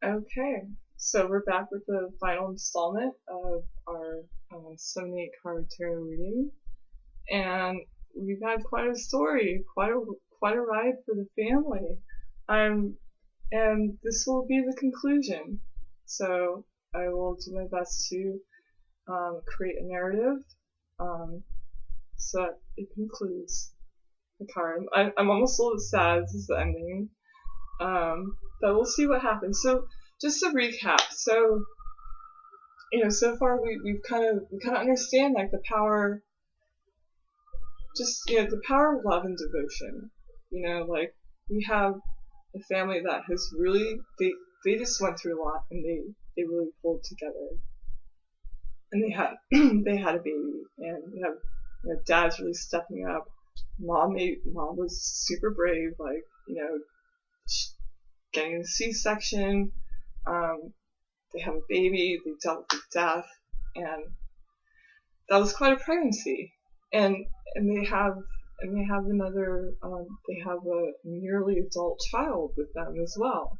Okay, so we're back with the final installment of our 78 card tarot reading, and we've had quite a story, quite a ride for the family. Um, and this will be the conclusion. So I will do my best to create a narrative um, so that it concludes the card. I'm almost a little sad. This is the ending, but we'll see what happens. So just to recap, so so far we kind of understand like the power, just the power of love and devotion. Like we have a family that has really they just went through a lot, and they really pulled together, and they had they had a baby, and we have dad's really stepping up. Mom was super brave, like getting a C-section. Um, they have a baby. They dealt with death, and that was quite a pregnancy. And and they have another they have a nearly adult child with them as well.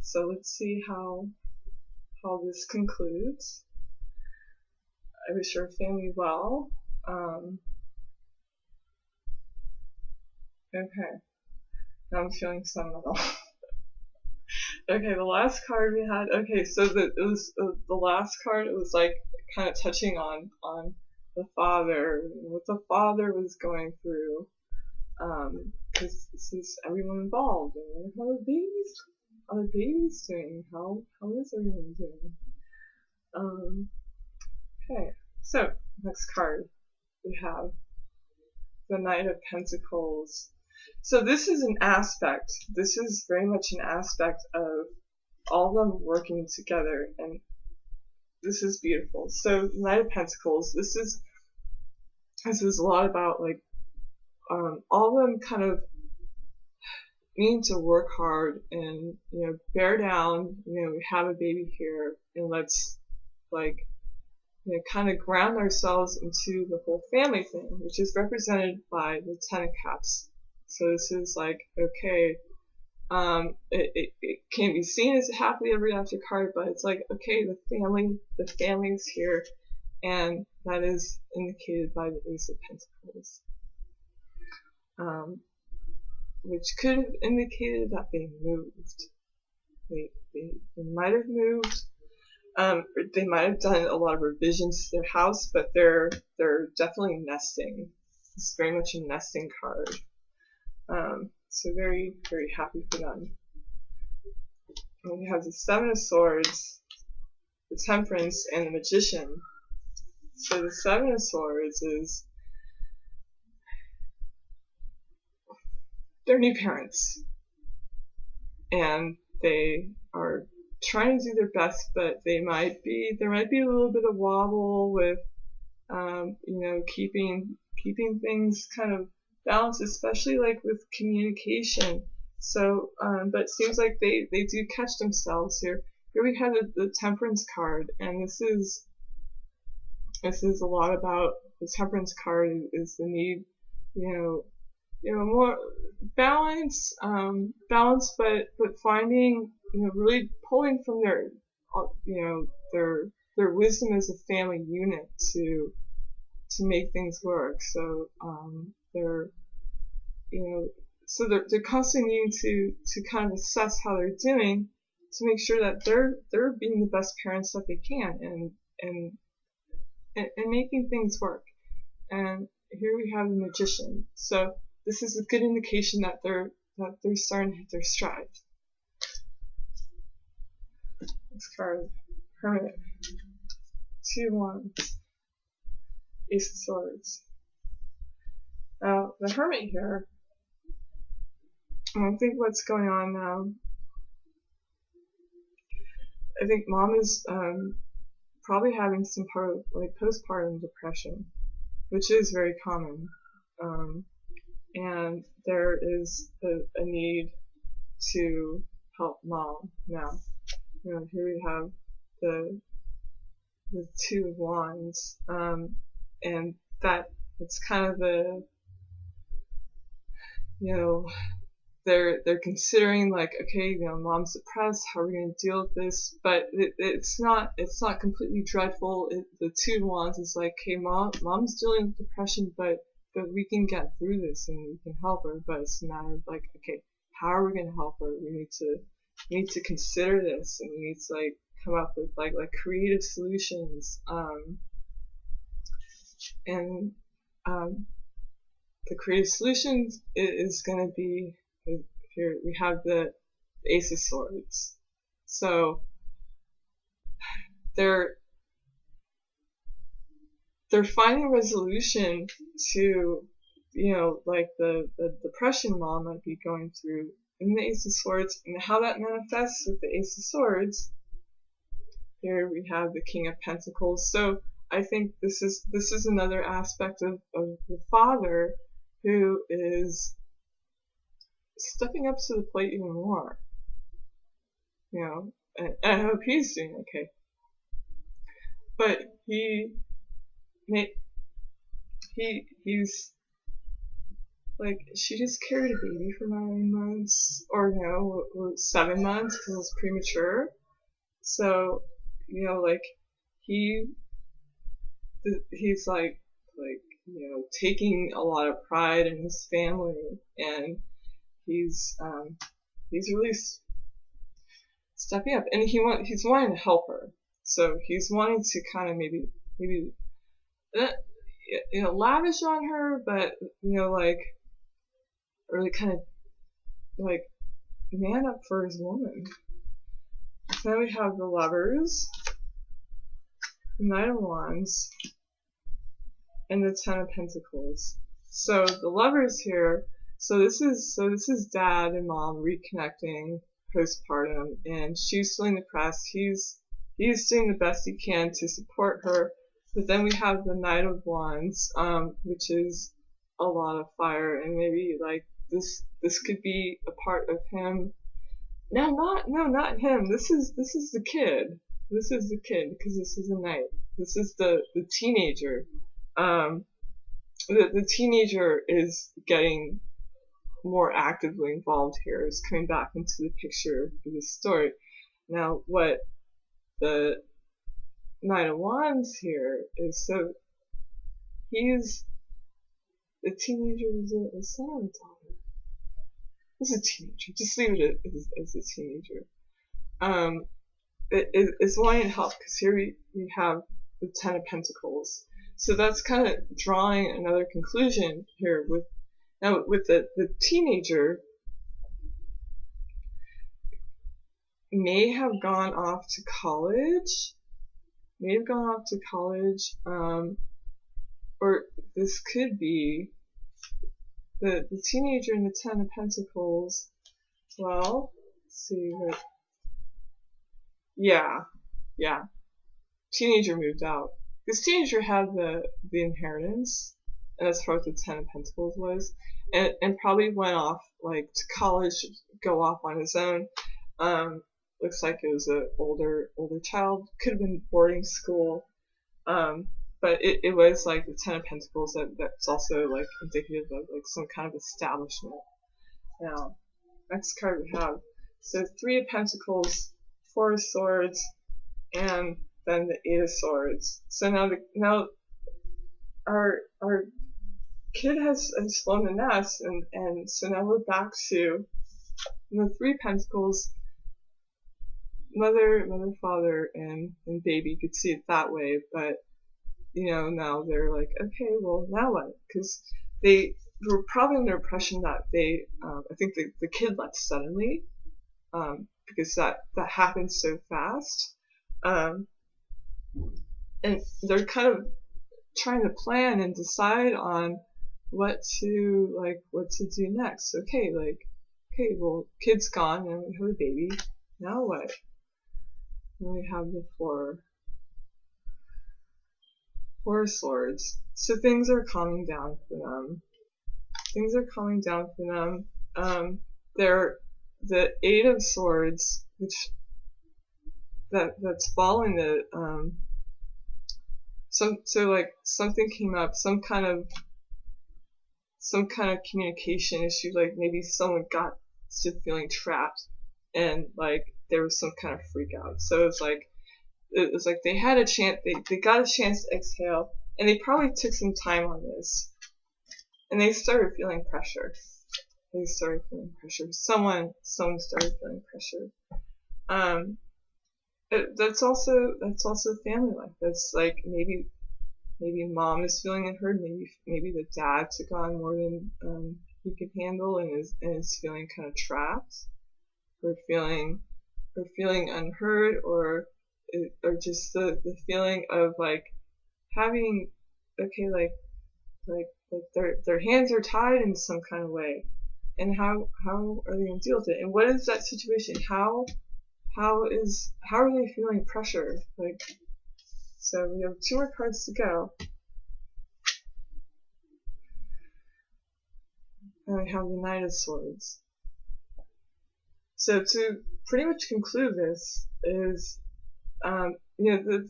So let's see how this concludes. I wish our family well. Okay, now I'm feeling sentimental. Okay, the last card we had. Okay, so the last card. It was like kind of touching on the father, what the father was going through. Because this is everyone involved, and how the babies doing? How is everyone doing? Okay, so next card we have the Knight of Pentacles. So this is an aspect. This is very much an aspect of all of them working together, and this is beautiful. So Knight of Pentacles. This is a lot about like all of them kind of need to work hard and bear down. We have a baby here, and let's like kind of ground ourselves into the whole family thing, which is represented by the Ten of Cups. So this is like, okay, it can be seen as a happily ever after card, but it's like, okay, the family's here, and that is indicated by the Ace of Pentacles, which could have indicated that they moved. They might have moved. They might have done a lot of revisions to their house, but they're definitely nesting. It's very much a nesting card. So very, very happy for them. And we have the Seven of Swords, the Temperance, and the Magician. So the Seven of Swords is they're new parents, and they are trying to do their best, but there might be a little bit of wobble with keeping things kind of balanced, especially like with communication. So but it seems like they do catch themselves here. Here we have the Temperance card, and this is a lot about the Temperance card is the need, more balance, but finding, really pulling from their wisdom as a family unit to make things work. So they're they're constantly needing to kind of assess how they're doing to make sure that they're being the best parents that they can, and making things work. And here we have the Magician. So this is a good indication that they're starting to hit their stride. Next card, Hermit. 2 Wands, Ace of Swords. Now the Hermit here, I think what's going on now, I think mom is probably having some part of like postpartum depression, which is very common. And there is a need to help mom now. Here we have the 2 of Wands, and that it's kind of a they're considering like, okay, you know, mom's depressed, how are we going to deal with this? But it's not completely dreadful. The two wands is like, okay, mom's dealing with depression, but we can get through this and we can help her. But it's a matter of like, okay, how are we going to help her? We need to consider this, and we need to like come up with like creative solutions. And the creative solutions is going to be, here we have the Ace of Swords. So they're finding resolution to, you know, like the depression mom might be going through in the Ace of Swords, and how that manifests with the Ace of Swords. Here we have the King of Pentacles. So I think this is another aspect of the father who is stepping up to the plate even more, you know, and I hope he's doing okay. But he's like, she just carried a baby for 9 months, or no, 7 months because it was premature. So, you know, like he's like, you know, taking a lot of pride in his family, and he's really stepping up, and he's wanting to help her. So he's wanting to kind of maybe you know, lavish on her, but you know, like really kind of like man up for his woman. So then we have the Lovers, the Knight of Wands, and the Ten of Pentacles. So the Lovers here, so this is dad and mom reconnecting postpartum, and she's feeling depressed. He's doing the best he can to support her. But then we have the Knight of Wands, which is a lot of fire, and maybe like this could be a part of him. Not him. This is the kid. This is the kid, because this is a knight. This is the teenager. The teenager is getting more actively involved here, is coming back into the picture of the story. Now, what the Knight of Wands here is, so he's the teenager. Was a son or a daughter? It's a teenager. Just leave it as a teenager. It's wanting to help, because here we have the Ten of Pentacles. So that's kind of drawing another conclusion here with the teenager may have gone off to college, or this could be the teenager in the Ten of Pentacles. Well, let's see what. Yeah. Teenager moved out. This teenager had the inheritance, and that's what the Ten of Pentacles was, and probably went off like to college, go off on his own. Looks like it was an older child. Could have been boarding school. But it was like the Ten of Pentacles that's also like indicative of like some kind of establishment. Now, next card we have, so Three of Pentacles, Four of Swords, and then the Eight of Swords. So now our kid has flown the nest, and so now we're back to the Three of Pentacles. Mother, father, and baby. You could see it that way, but you know, now they're like, okay, well, now what? Because they were probably under the impression that they, I think the kid left suddenly, because that happened so fast, and they're kind of trying to plan and decide on what to do next. Okay, well, kid's gone, and we have a baby. Now what? And we have the Four of Swords. So things are calming down for them. They're the Eight of Swords, which that's following the so like something came up, some kind of communication issue, like maybe someone got to feeling trapped, and like there was some kind of freak out. So it was like they had a chance, they got a chance to exhale, and they probably took some time on this, and they started feeling pressure. They started feeling pressure. Someone started feeling pressure. That's also family life. That's like maybe mom is feeling unheard. Maybe the dad took on more than he could handle, and is feeling kind of trapped, or feeling unheard, or just the feeling of like having, okay, like their hands are tied in some kind of way, and how are they going to deal with it, and what is that situation, how are they feeling pressure, like. So we have 2 more cards to go, and we have the Knight of Swords. So to pretty much conclude this is, the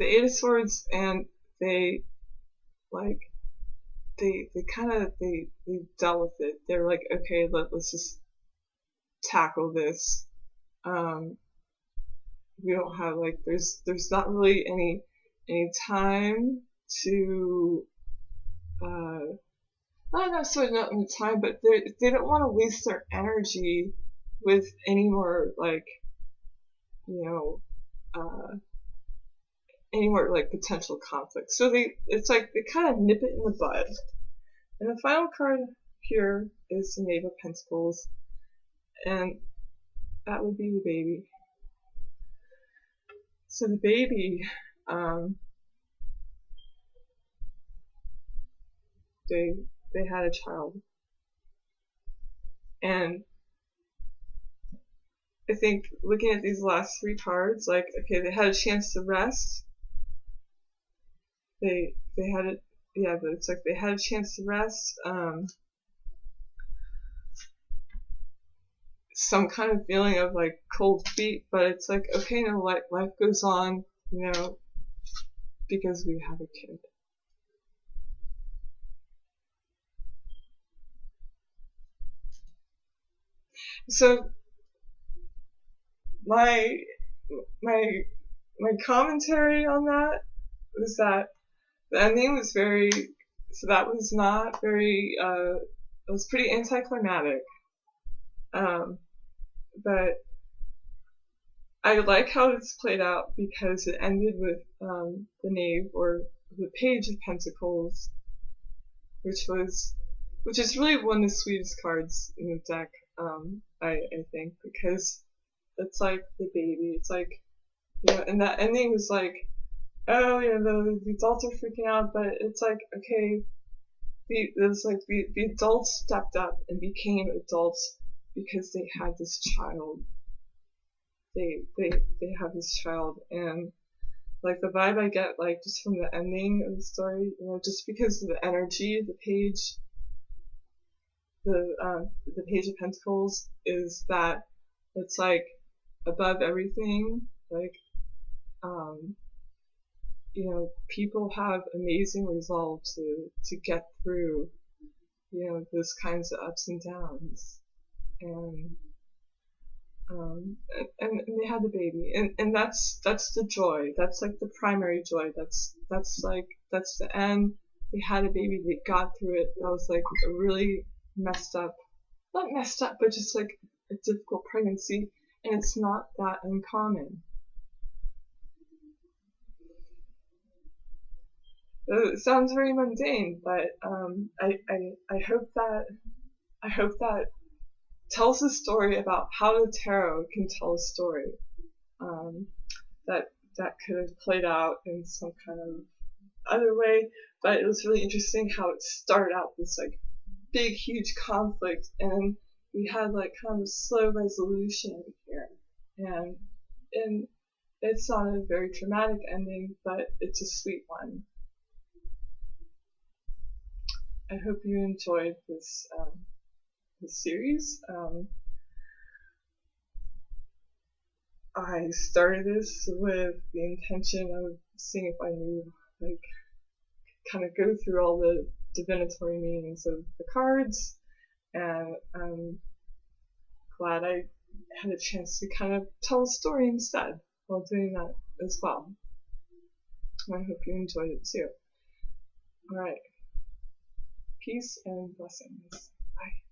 Eight of Swords, and they dealt with it. They're like, okay, let's just tackle this. We don't have there's not really any time to not necessarily not any time, but they don't want to waste their energy with any more any more potential conflict. So it's like they kind of nip it in the bud. And the final card here is the Knave of Pentacles, and that would be the baby. So the baby, they had a child, and I think looking at these last 3 cards, like, okay, they had a chance to rest. They had it, yeah, but it's like they had a chance to rest. Some kind of feeling of like cold feet, but it's like, okay, no, life goes on, because we have a kid. So my commentary on that was that the ending was that was not very, it was pretty anticlimactic. But I like how it's played out because it ended with the Knave, or the Page of Pentacles, which is really one of the sweetest cards in the deck, I think, because it's like the baby. It's like, and that ending was like, oh, the adults are freaking out, but it's like, okay, the adults stepped up and became adults because they had this child. They have this child, and like the vibe I get, like, just from the ending of the story, just because of the energy of the page, the Page of Pentacles, is that it's like above everything, like, people have amazing resolve to get through, those kinds of ups and downs, and they had the baby, and that's the joy. That's like the primary joy. That's the end. They had a baby. They got through it. That was like a really messed up, not messed up, but just like a difficult pregnancy, and it's not that uncommon. It sounds very mundane, but I hope that tells a story about how the tarot can tell a story, that could have played out in some kind of other way, but it was really interesting how it started out this like big huge conflict, and we had like kind of a slow resolution here, and it's not a very dramatic ending, but it's a sweet one. I hope you enjoyed this series. I started this with the intention of seeing if I knew, like, kind of go through all the divinatory meanings of the cards, and of glad I had a chance to kind of tell a story instead while doing that as well. I hope you enjoyed it too. Alright. Peace and blessings. Bye.